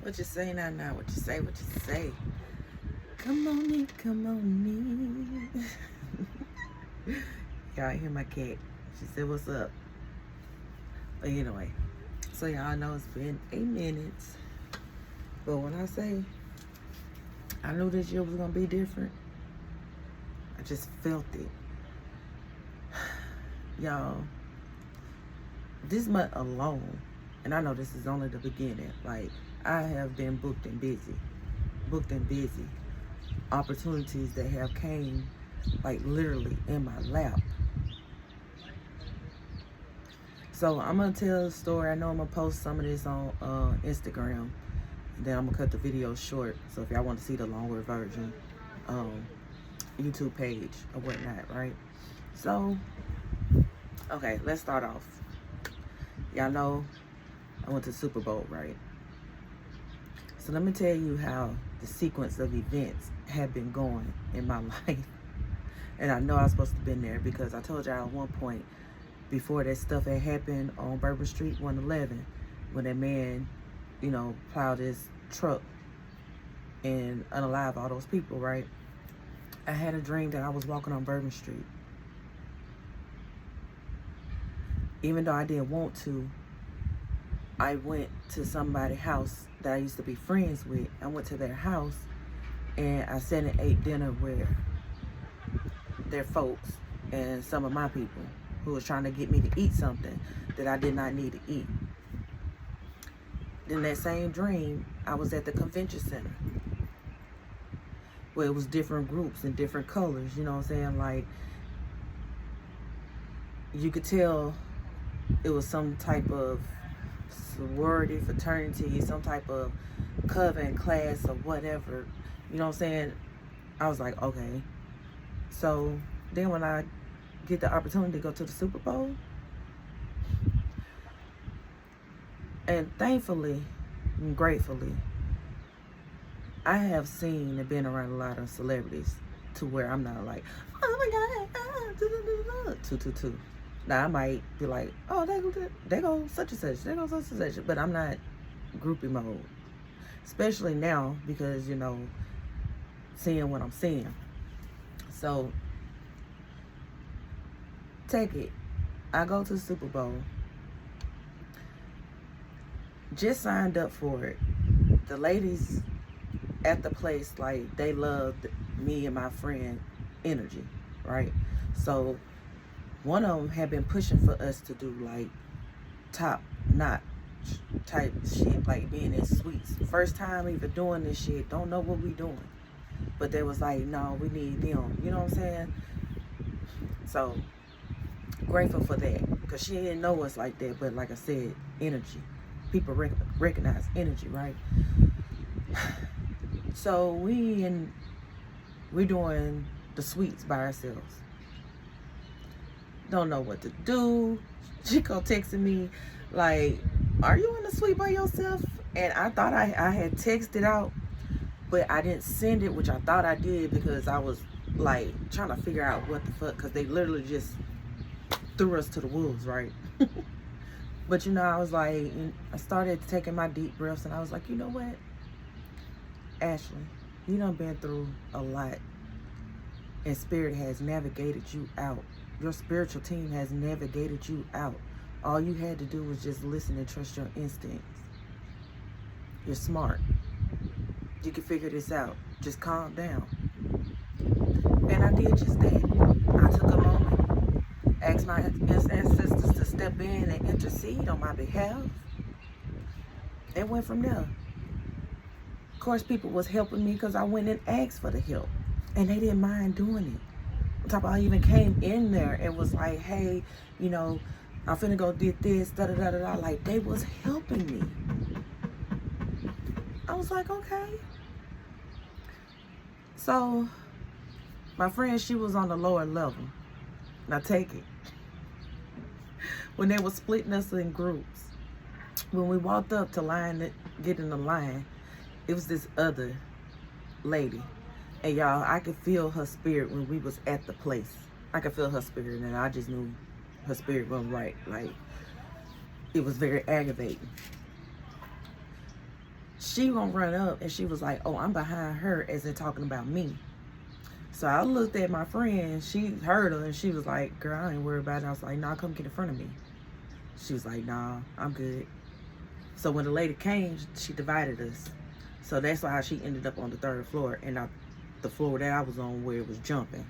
What you say now, now? What you say, what you say? Come on in, come on in. Y'all hear my cat. She said, what's up? But anyway, so y'all know it's been 8 minutes. But when I say I knew this year was going to be different, I just felt it. Y'all, this month alone, and I know this is only the beginning, like, I have been booked and busy. Opportunities that have came, like, literally in my lap. So I'm going to tell the story. I know I'm going to post some of this on Instagram. Then I'm going to cut the video short. So if y'all want to see the longer version, YouTube page or whatnot, right? So, okay, let's start off. Y'all know I went to Super Bowl, right? So let me tell you how the sequence of events have been going in my life. And I know I was supposed to have been there because I told y'all at one point before that stuff had happened on Bourbon Street 111, when that man, you know, plowed his truck and unalived all those people, right? I had a dream that I was walking on Bourbon Street. Even though I didn't want to, I went to somebody's house that I used to be friends with. I went to their house and I sat and ate dinner with their folks and some of my people who was trying to get me to eat something that I did not need to eat. Then that same dream, I was at the convention center where it was different groups and different colors, you know what I'm saying? Like, you could tell it was some type of sorority, fraternity, some type of coven class or whatever, you know what I'm saying? I was like, okay. So then when I get the opportunity to go to the Super Bowl, and thankfully and gratefully, I have seen and been around a lot of celebrities to where I'm not like, oh my God, 222. Now I might be like, oh, they go such and such, they go such and such, but I'm not groupie mode. Especially now because, you know, seeing what I'm seeing. So take it. I go to the Super Bowl. Just signed up for it. The ladies at the place, like, they loved me and my friend energy, right? So one of them had been pushing for us to do like top notch type shit, like being in suites. First time even doing this shit, don't know what we doing. But they was like, no, we need them. You know what I'm saying? So grateful for that, because she didn't know us like that. But like I said, energy. People recognize energy, right? So we doing the suites by ourselves. Don't know what to do. Chico texting me like, are you in the suite by yourself? And I thought I had texted out, but I didn't send it, which I thought I did because I was like trying to figure out what the fuck, because they literally just threw us to the wolves, right? But you know, I was like, I started taking my deep breaths and I was like, you know what, Ashley, you done been through a lot and Spirit has navigated you out. Your spiritual team has navigated you out. All you had to do was just listen and trust your instincts. You're smart. You can figure this out. Just calm down. And I did just that. I took a moment, asked my ancestors to step in and intercede on my behalf, and went from there. Of course, people was helping me because I went and asked for the help, and they didn't mind doing it. On top of, I even came in there and was like, hey, you know, I'm finna go did this, da-da-da-da-da. Like, they was helping me. I was like, okay. So my friend, she was on the lower level. Now take it. When they were splitting us in groups, when we walked up to get in the line, it was this other lady. And y'all, I could feel her spirit when we was at the place. I could feel her spirit, and I just knew her spirit wasn't right. Like, it was very aggravating. she gonna run up and she was like, oh, I'm behind her, as in talking about me. So I looked at my friend, she heard her, and she was like, girl, I ain't worried about it. I was like, nah, come get in front of me. She was like, nah, I'm good. So when the lady came, she divided us. So that's why she ended up on the 3rd floor and not the floor that I was on where it was jumping.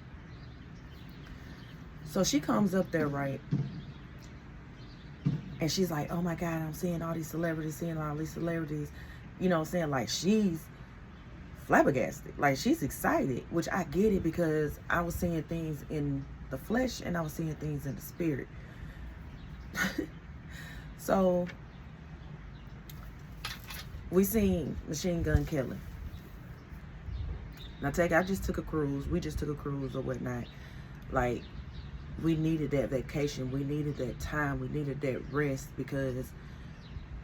So she comes up there, right? And she's like, oh my God, I'm seeing all these celebrities. You know what I'm saying? Like, she's flabbergasted. Like, she's excited, which I get it because I was seeing things in the flesh and I was seeing things in the spirit. So we seen Machine Gun Kelly. Now I just took a cruise. We just took a cruise or whatnot. Like, we needed that vacation. We needed that time. We needed that rest because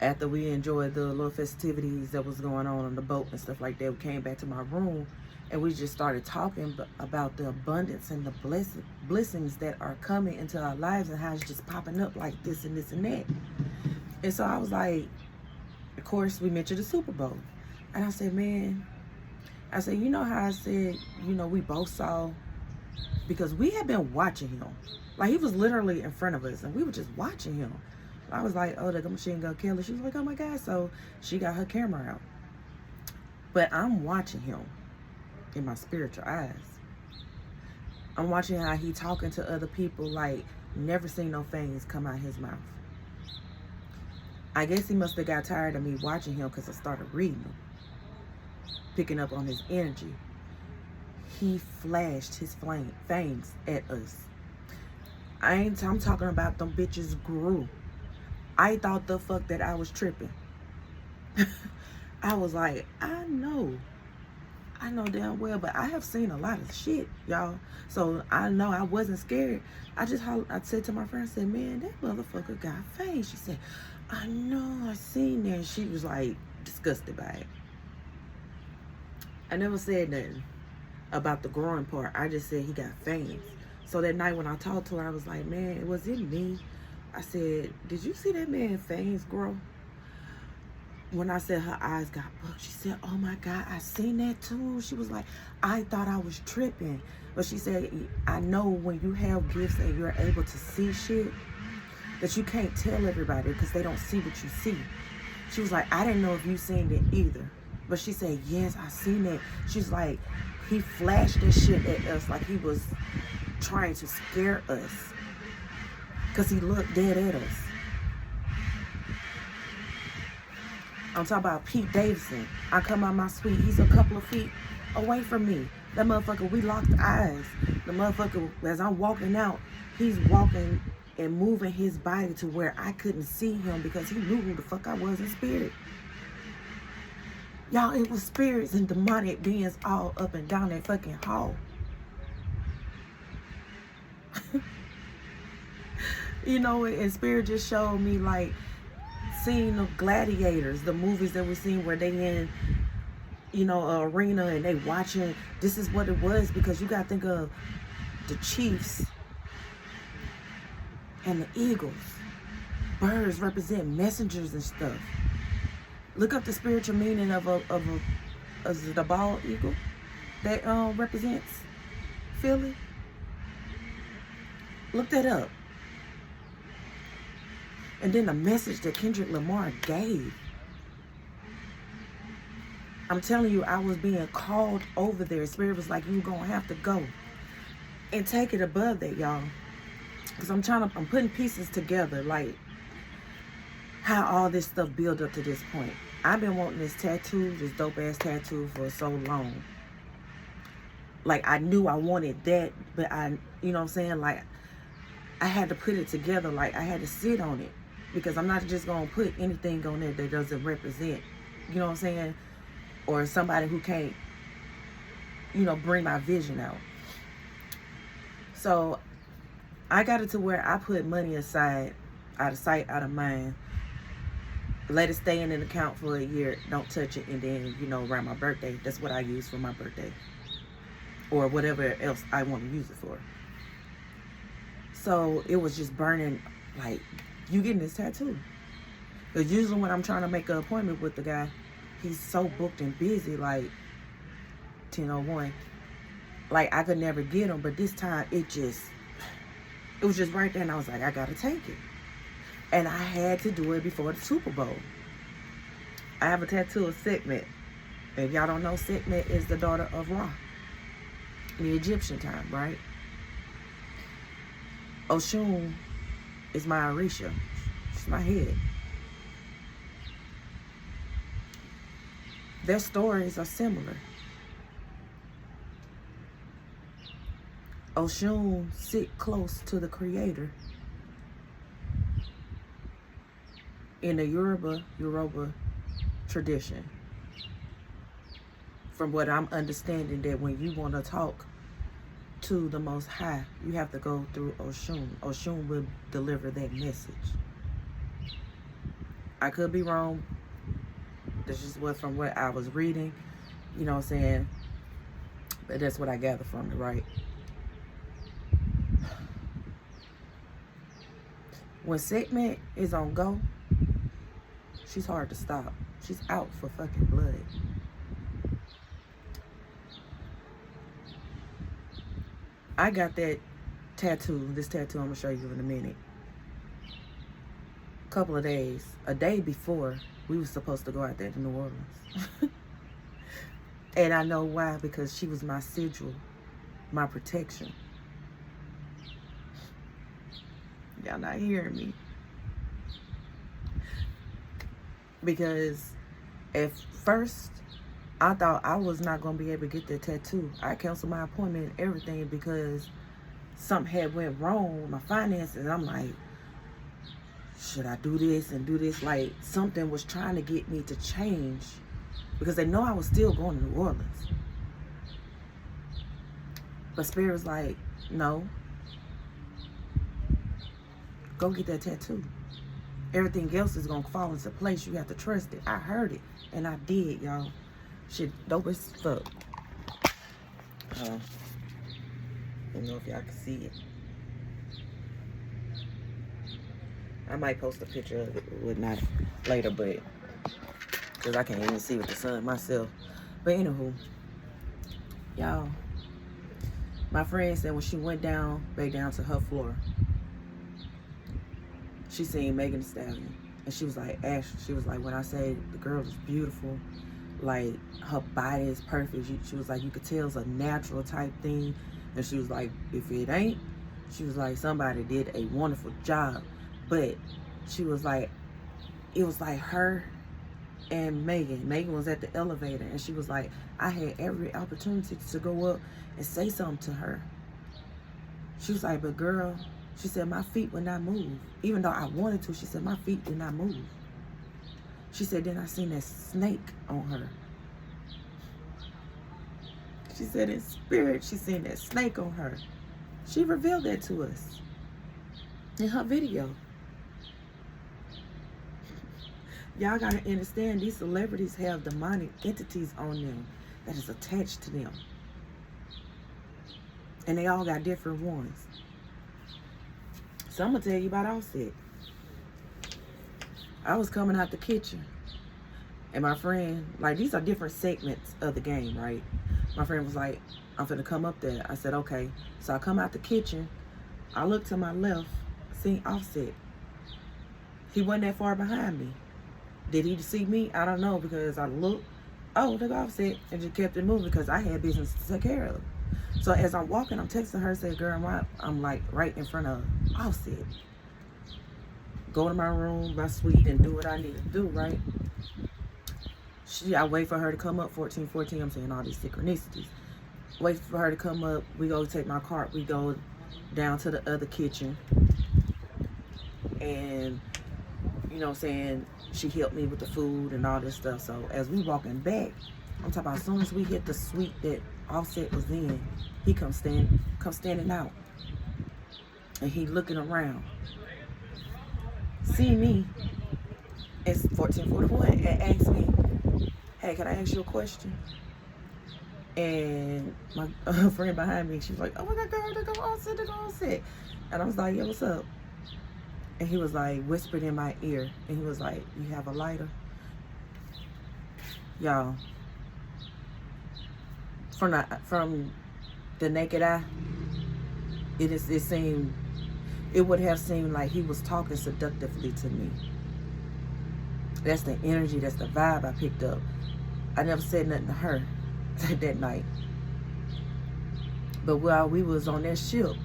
after we enjoyed the little festivities that was going on the boat and stuff like that, we came back to my room and we just started talking about the abundance and the blessings that are coming into our lives and how it's just popping up like this and this and that. And so I was like, of course, we mentioned the Super Bowl. And I said, man, you know how I said, you know, we both saw, because we had been watching him. Like, he was literally in front of us and we were just watching him. I was like, oh, the Machine Gun Kelly. She was like, oh my God. So she got her camera out. But I'm watching him in my spiritual eyes. I'm watching how he talking to other people, like, never seen no fangs come out his mouth. I guess he must have got tired of me watching him because I started reading him, picking up on his energy. He flashed his fangs at us. I'm talking about them bitches grew. I thought the fuck that I was tripping. I was like, I know damn well, but I have seen a lot of shit, y'all. So I know I wasn't scared. I said to my friend, I said, man, that motherfucker got fangs. She said, I know, I seen that. She was like disgusted by it. I never said nothing about the growing part. I just said he got fangs. So that night when I talked to her, I was like, man, was it me? I said, did you see that man fangs grow? When I said her eyes got bugged, she said, oh my God, I seen that too. She was like, I thought I was tripping. But she said, I know when you have gifts and you're able to see shit, that you can't tell everybody because they don't see what you see. She was like, I didn't know if you seen it either. But she said, yes, I seen it. She's like, he flashed that shit at us like he was trying to scare us because he looked dead at us. I'm talking about Pete Davidson. I come out my suite. He's a couple of feet away from me. That motherfucker, we locked eyes. The motherfucker, as I'm walking out, he's walking and moving his body to where I couldn't see him because he knew who the fuck I was in spirit. Y'all, it was spirits and demonic beings all up and down that fucking hall. You know, and spirit just showed me, like, seeing the gladiators, the movies that we seen where they in, you know, a arena and they watching. This is what it was, because you got to think of the chiefs and the eagles. Birds represent messengers and stuff. Look up the spiritual meaning of the bald eagle that represents Philly. Look that up. And then the message that Kendrick Lamar gave. I'm telling you, I was being called over there. Spirit was like, you're going to have to go and take it above that, y'all. Because I'm putting pieces together, like how all this stuff built up to this point. I've been wanting this tattoo, this dope ass tattoo, for so long. Like, I knew I wanted that, but you know what I'm saying? Like, I had to put it together. Like, I had to sit on it. Because I'm not just going to put anything on there that doesn't represent, you know what I'm saying? Or somebody who can't, you know, bring my vision out. So I got it to where I put money aside, out of sight, out of mind. Let it stay in an account for a year. Don't touch it. And then, you know, around my birthday, that's what I use for my birthday. Or whatever else I want to use it for. So it was just burning, like, you getting this tattoo. Because usually when I'm trying to make an appointment with the guy, he's so booked and busy, like 10:01. Like I could never get him, but this time it was just right there, and I was like, I gotta take it. And I had to do it before the Super Bowl. I have a tattoo of Sekhmet. If y'all don't know, Sekhmet is the daughter of Ra in the Egyptian time, right? Oshun is my Orisha. She's my head. Their stories are similar. Oshun sit close to the Creator. In the Yoruba tradition, from what I'm understanding, that when you want to talk to the Most High, you have to go through Oshun. Oshun will deliver that message. I could be wrong. This is what from what I was reading, you know what I'm saying? But that's what I gather from it, right? When Sekhmet is on go, she's hard to stop. She's out for fucking blood. I got that tattoo, this tattoo I'm gonna show you in a minute. Couple of days, a day before we were supposed to go out there to New Orleans. And I know why, because she was my sigil, my protection. Y'all not hearing me. Because at first, I thought I was not going to be able to get that tattoo. I canceled my appointment and everything because something had went wrong with my finances. I'm like, should I do this and do this? Like, something was trying to get me to change because they know I was still going to New Orleans. But Spirit was like, no. Go get that tattoo. Everything else is going to fall into place. You have to trust it. I heard it. And I did, y'all. Shit, dope as fuck. I don't know if y'all can see it. I might post a picture of it with not later, but because I can't even see with the sun myself. But anywho, y'all, my friend said when she went down, back down to her floor, she seen Megan Thee Stallion. And she was like, Ash, she was like, when I say the girl is beautiful, like her body is perfect. She was like, you could tell it's a natural type thing. And she was like, if it ain't, she was like, somebody did a wonderful job. But she was like, it was like her and Megan. Megan was at the elevator and she was like, I had every opportunity to go up and say something to her. She was like, but girl, she said, my feet would not move. Even though I wanted to, she said, my feet did not move. She said, then I seen that snake on her. She said in spirit, she seen that snake on her. She revealed that to us in her video. Y'all gotta understand, these celebrities have demonic entities on them that is attached to them. And they all got different ones. So I'm gonna tell you about Offset. I was coming out the kitchen and my friend, like these are different segments of the game, right? My friend was like, I'm finna come up there. I said, okay. So I come out the kitchen. I look to my left, seen Offset. He wasn't that far behind me. Did he see me? I don't know, because I looked, oh, look, Offset, and just kept it moving because I had business to take care of. So as I'm walking, I'm texting her, say, girl, I'm like right in front of Offset. Go to my room, my suite, and do what I need to do, right? I wait for her to come up, 1414, I'm saying all these synchronicities. Wait for her to come up, we go take my cart, we go down to the other kitchen. And, you know what I'm saying, she helped me with the food and all this stuff. So as we walking back, I'm talking about as soon as we hit the suite that Offset was in, he comes standing out. And he looking around. See me, it's 1441, and asks me, hey, can I ask you a question? And my friend behind me, she was like, oh my God, girl, they go Offset. And I was like, yeah, what's up? And he was like, whispered in my ear, and he was like, you have a lighter? Y'all, from the naked eye, it would have seemed like he was talking seductively to me. That's the energy, that's the vibe I picked up. I never said nothing to her that night. But while we was on that ship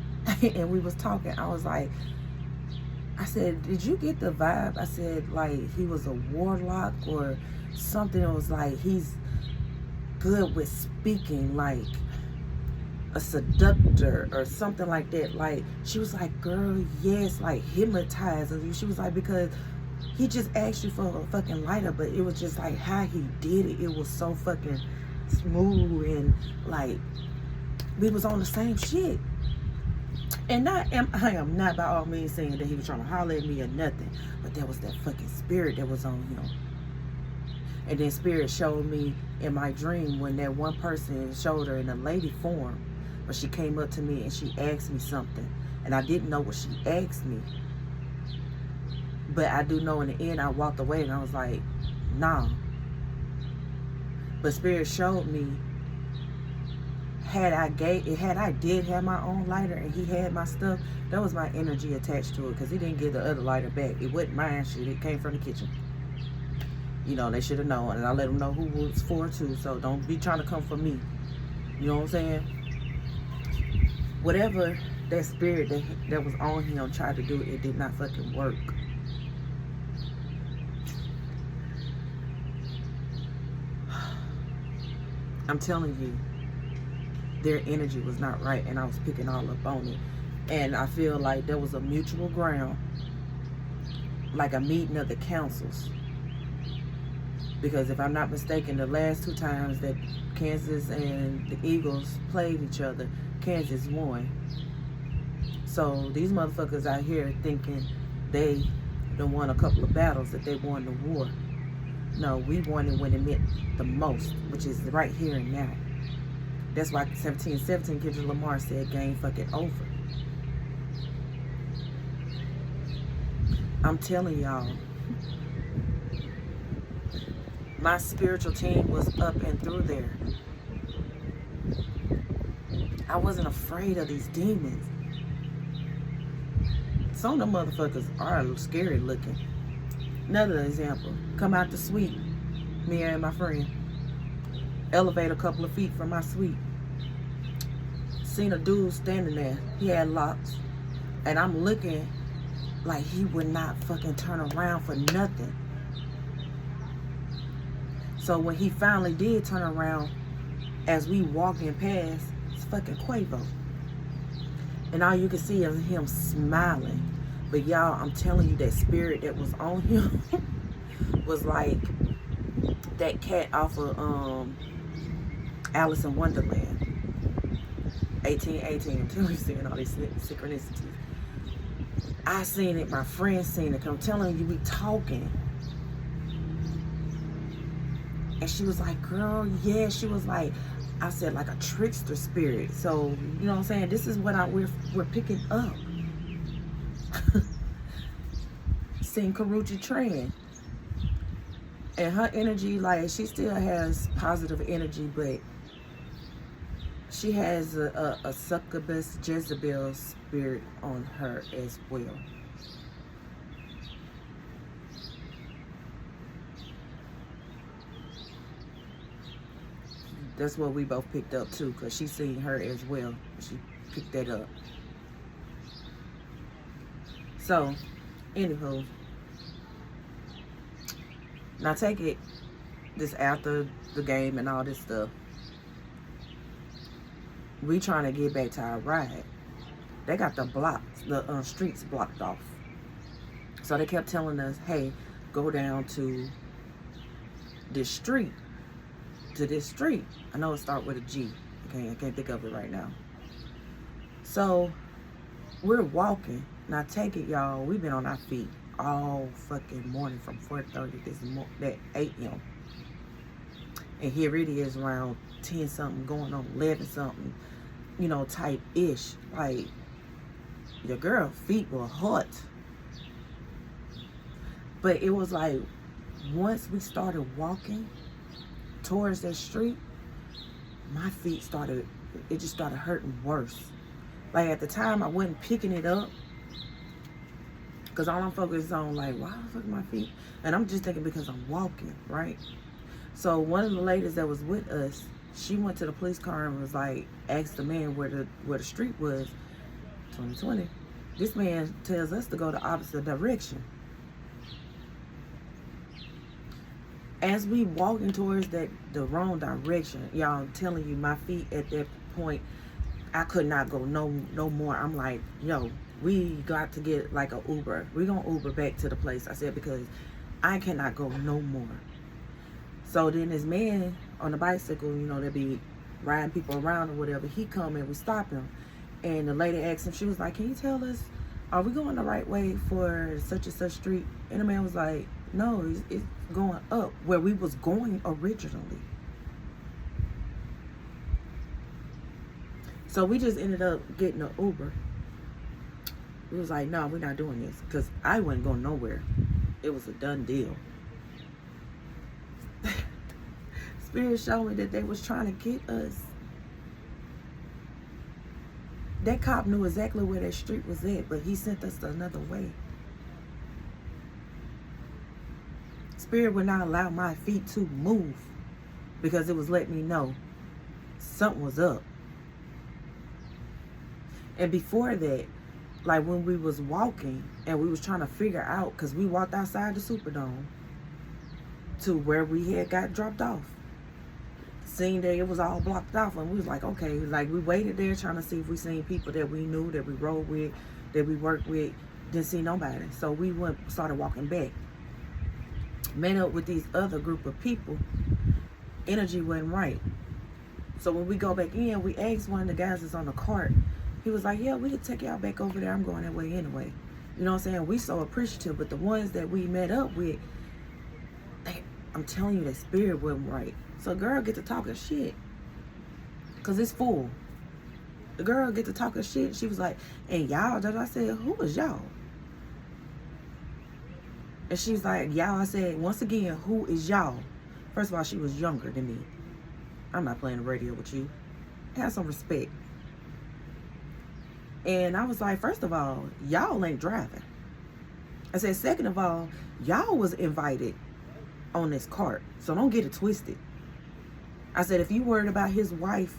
and we was talking, I said, did you get the vibe? I said, like, he was a warlock or something. It was like, he's good with speaking, like a seductor or something like that. Like, she was like, girl, yes, like hypnotizing you. She was like, because he just asked you for a fucking lighter, but it was just like how he did it. It was so fucking smooth, and like we was on the same shit. And I am not by all means saying that he was trying to holler at me or nothing, but there was that fucking spirit that was on him. And then spirit showed me in my dream when that one person showed her in a lady form, but she came up to me and she asked me something, and I didn't know what she asked me. But I do know in the end I walked away and I was like, nah. But spirit showed me, had I did have my own lighter and he had my stuff, that was my energy attached to it, because he didn't give the other lighter back. It wasn't mine shit. It came from the kitchen. You know, they should have known, and I let them know who it was for too. So don't be trying to come for me. You know what I'm saying? Whatever that spirit that was on him tried to do, it did not fucking work. I'm telling you, their energy was not right, and I was picking all up on it. And I feel like there was a mutual ground, like a meeting of the councils. Because if I'm not mistaken, the last 2 times that Kansas and the Eagles played each other, Kansas won. So these motherfuckers out here thinking they done won a couple of battles, that they won the war. No, we won it when it meant the most, which is right here and now. That's why 17-17 Kendrick Lamar said game fucking over. I'm telling y'all, my spiritual team was up and through there. I wasn't afraid of these demons. Some of them motherfuckers are scary looking. Another example, come out the suite, me and my friend, elevate a couple of feet from my suite. Seen a dude standing there. He had locks. And I'm looking like he would not fucking turn around for nothing. So when he finally did turn around, as we walking past, it's fucking Quavo. And all you can see is him smiling. But y'all, I'm telling you, that spirit that was on him was like that cat off of Alice in Wonderland. 1818. I'm telling you, seeing all these synchronicities. I seen it, my friend seen it, 'cause I'm telling you, we talking. And she was like, girl, yeah. She was like, I said, like a trickster spirit. So, you know what I'm saying? This is what we're picking up. Seen Karuchi Tran. And her energy, like, she still has positive energy, but she has a succubus Jezebel spirit on her as well. That's what we both picked up too, because she seen her as well. She picked that up. So, anywho, now take it, this after the game and all this stuff, we trying to get back to our ride. They got the streets blocked off. So they kept telling us, hey, go down to this street. To this street. I know it starts with a G. Okay, I can't think of it right now. So we're walking. Now take it, y'all. We've been on our feet all fucking morning from 4:30 that 8 a.m. And here it is around 10 something going on 11 something, you know, type ish. Like, your girl feet were hot. But it was like, once we started walking, towards that street, my feet started, it just started hurting worse. Like at the time, I wasn't picking it up because all I'm focused on, like, why the fuck my feet? And I'm just thinking because I'm walking, right? So one of the ladies that was with us, she went to the police car and was like, asked the man where the street was. 2020. This man tells us to go the opposite direction. As we walking towards the wrong direction, y'all, I'm telling you, my feet at that point, I could not go no more. I'm like, yo, we got to get like a Uber. We're gonna Uber back to the place. I said, because I cannot go no more. So then this man on the bicycle, you know, they be riding people around or whatever, he come and we stop him. And the lady asked him, she was like, can you tell us, are we going the right way for such and such street? And the man was like, no, it's going up where we was going originally. So we just ended up getting an Uber. We was like, no, we're not doing this, because I wasn't going nowhere. It was a done deal. Spirit showed me that they was trying to get us. That cop knew exactly where that street was at, but he sent us another way. Spirit would not allow my feet to move because it was letting me know something was up. And before that, like when we was walking and we was trying to figure out, because we walked outside the Superdome to where we had got dropped off. Seen that it was all blocked off, and we was like, okay, like we waited there trying to see if we seen people that we knew, that we rode with, that we worked with. Didn't see nobody. So we started walking back. Met up with these other group of people. Energy wasn't right. So when we go back in, we asked one of the guys that's on the cart. He was like, yeah, we could take y'all back over there. I'm going that way anyway. You know what I'm saying? We so appreciative, but the ones that we met up with, I'm telling you, that spirit wasn't right. So girl get to talking shit, cause it's full. The girl get to talking shit. She was like, and y'all, I said, who is y'all? And she's like, y'all. I said, once again, who is y'all? First of all, she was younger than me. I'm not playing the radio with you. Have some respect. And I was like, first of all, y'all ain't driving. I said, second of all, y'all was invited on this cart, so don't get it twisted. I said, if you worried about his wife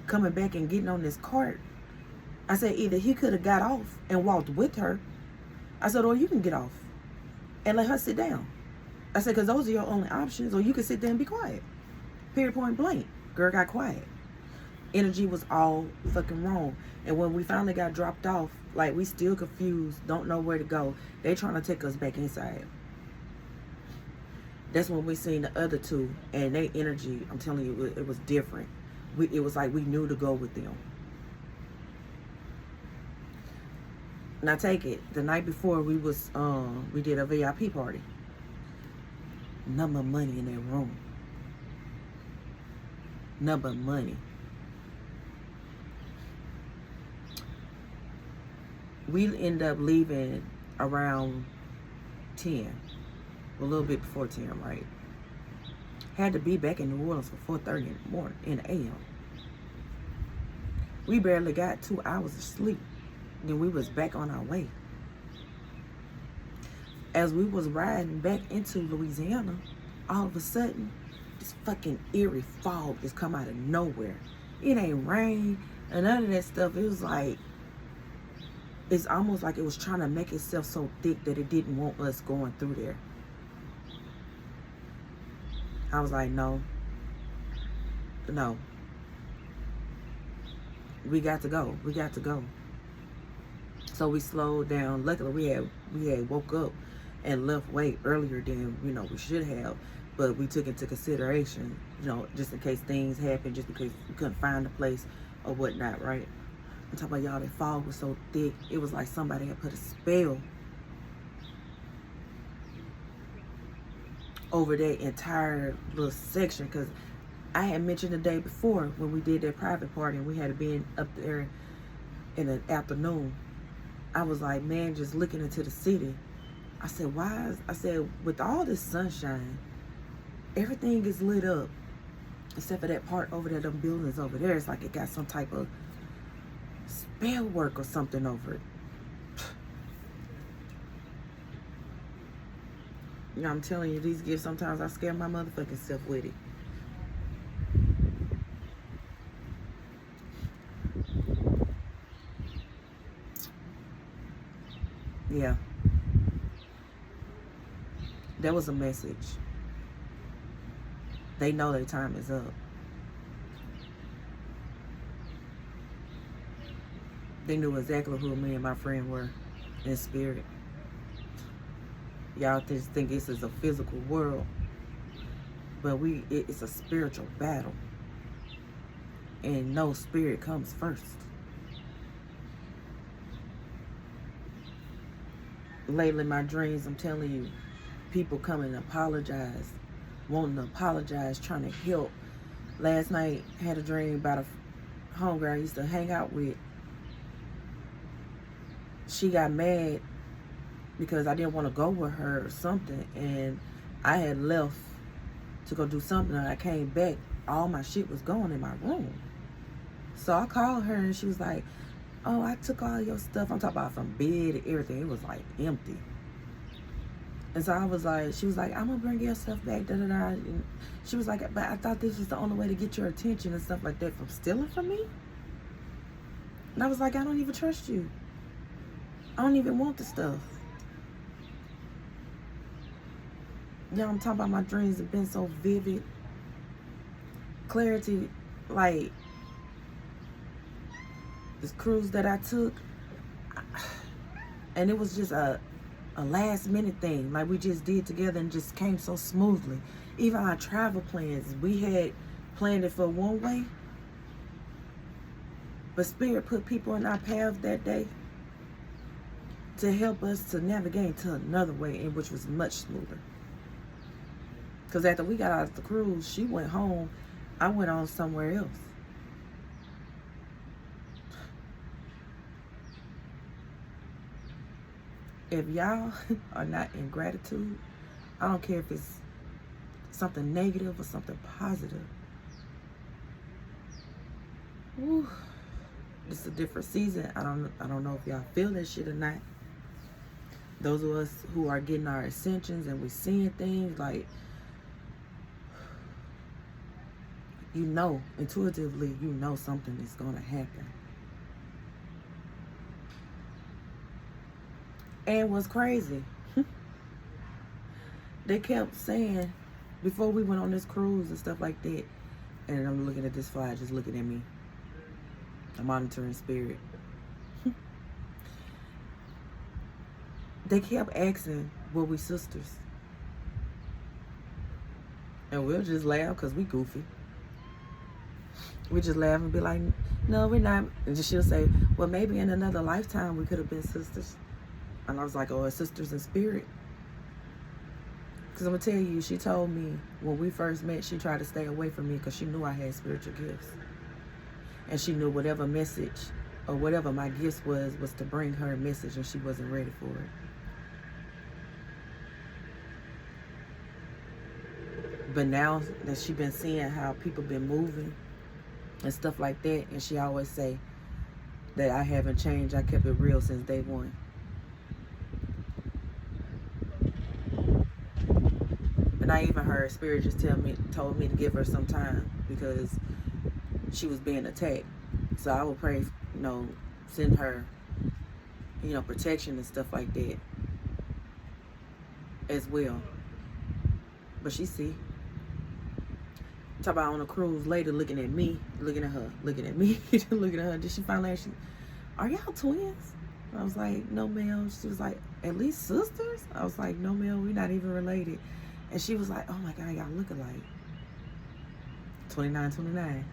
coming back and getting on this cart, I said, either he could have got off and walked with her. I said, or you can get off and let her sit down. I said, because those are your only options, or you can sit there and be quiet. Period, point blank. Girl got quiet. Energy was all fucking wrong. And when we finally got dropped off, like, we still confused, don't know where to go. They trying to take us back inside. That's when we seen the other two, and their energy, I'm telling you, it was different. It was like we knew to go with them. Now take it, the night before we did a VIP party. Number of money in that room. Number of money. We end up leaving around 10. A little bit before 10, right? Had to be back in New Orleans for 4:30 in the morning, in the AM. We barely got 2 hours of sleep. Then we was back on our way. As we was riding back into Louisiana, all of a sudden, this fucking eerie fog just come out of nowhere. It ain't rain and none of that stuff. It was like, it's almost like it was trying to make itself so thick that it didn't want us going through there. I was like, no. We got to go. We got to go. So we slowed down. Luckily, we had woke up and left way earlier than, we should have. But we took into consideration, just in case things happen, just because we couldn't find a place or whatnot, right? I'm talking about, y'all, that fog was so thick. It was like somebody had put a spell over that entire little section, because I had mentioned the day before when we did that private party and we had been up there in the afternoon. I was like, man, just looking into the city. I said, with all this sunshine, everything is lit up. Except for that part over there, them buildings over there, it's like it got some type of spell work or something over it. You know, I'm telling you, these gifts, sometimes I scare my motherfucking self with it. Yeah. That was a message. They know their time is up. They knew exactly who me and my friend were in spirit. Y'all just think this is a physical world, but it's a spiritual battle. And no, spirit comes first. Lately, my dreams, I'm telling you, people come and apologize, wanting to apologize, trying to help. Last night, had a dream about a homegirl I used to hang out with. She got mad because I didn't want to go with her or something, and I had left to go do something, and I came back, all my shit was gone in my room. So I called her, and she was like, oh, I took all your stuff. I'm talking about from bed to everything. It was like empty. And so I was like, she was like, I'm gonna bring your stuff back, da da da. And she was like, but I thought this was the only way to get your attention and stuff like that, from stealing from me. And I was like, I don't even trust you. I don't even want the stuff. Yeah, I'm talking about my dreams have been so vivid. Clarity, like this cruise that I took, and it was just a last minute thing. Like we just did together and just came so smoothly. Even our travel plans, we had planned it for one way, but Spirit put people in our path that day to help us to navigate to another way, in which was much smoother. Because after we got out of the cruise, she went home. I went on somewhere else. If y'all are not in gratitude, I don't care if it's something negative or something positive. Woo. This is a different season. I don't know if y'all feel that shit or not. Those of us who are getting our ascensions and we're seeing things, like, you know, intuitively, you know something is going to happen. And what's crazy, they kept saying, before we went on this cruise and stuff like that, and I'm looking at this fly just looking at me, I'm monitoring Spirit. They kept asking, were we sisters? And we'll just laugh because we goofy. We just laugh and be like, no, we're not. And she'll say, well, maybe in another lifetime we could have been sisters. And I was like, oh, sisters in spirit. Because I'm going to tell you, she told me when we first met, she tried to stay away from me because she knew I had spiritual gifts. And she knew whatever message or whatever my gifts was to bring her a message, and she wasn't ready for it. But now that she been seeing how people been moving and stuff like that, and she always say that I haven't changed, I kept it real since day one. And I even heard Spirit just told me to give her some time because she was being attacked. So I will pray, send her, protection and stuff like that as well. But she see. Talk about on a cruise later, looking at me, looking at her, looking at me, looking at her. Did she finally ask, are y'all twins? I was like, no, ma'am. She was like, at least sisters? I was like, no, ma'am, we're not even related. And she was like, oh my God, y'all look alike. 29.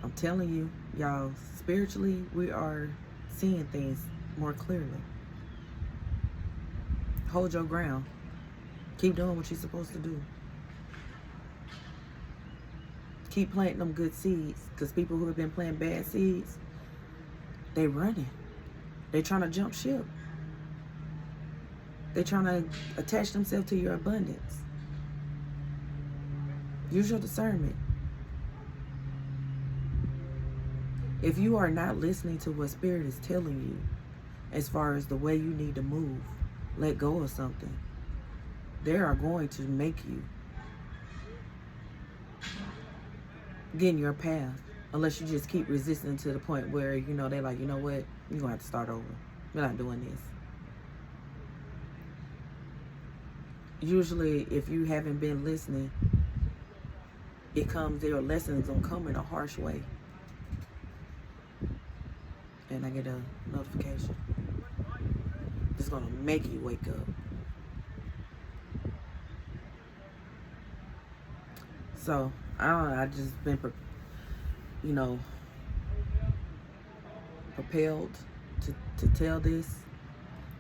I'm telling you, y'all, spiritually, we are seeing things more clearly. Hold your ground. Keep doing what you're supposed to do. Keep planting them good seeds, because people who have been planting bad seeds, they running. They trying to jump ship. They trying to attach themselves to your abundance. Use your discernment. If you are not listening to what Spirit is telling you as far as the way you need to move, let go of something, they are going to make you get in your path. Unless you just keep resisting to the point where, you know, they're like, you know what, you're going to have to start over. We're not doing this. Usually, if you haven't been listening, their lessons don't come in a harsh way. And I get a notification. It's going to make you wake up. So, I just been, propelled to tell this,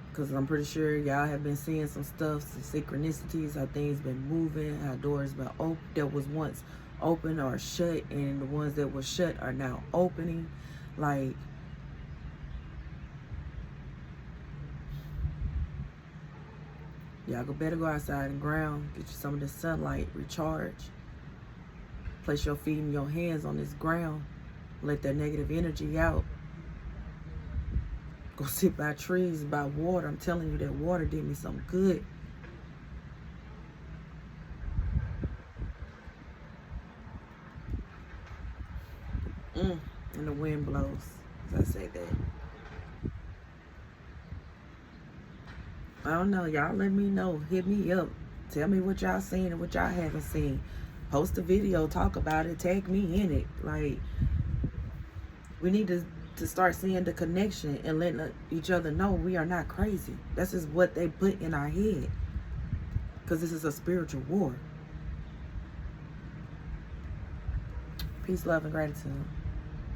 because I'm pretty sure y'all have been seeing some stuff, some synchronicities, how things been moving, how doors been open that was once open or shut, and the ones that were shut are now opening. Like, y'all better go outside and ground, get you some of the sunlight, recharge. Place your feet and your hands on this ground. Let that negative energy out. Go sit by trees, by water. I'm telling you, that water did me something good. And the wind blows, as I say that. I don't know. Y'all let me know. Hit me up. Tell me what y'all seen and what y'all haven't seen. Post a video, talk about it, tag me in it. Like, we need to start seeing the connection and letting each other know we are not crazy. That's just what they put in our head. Because this is a spiritual war. Peace, love, and gratitude.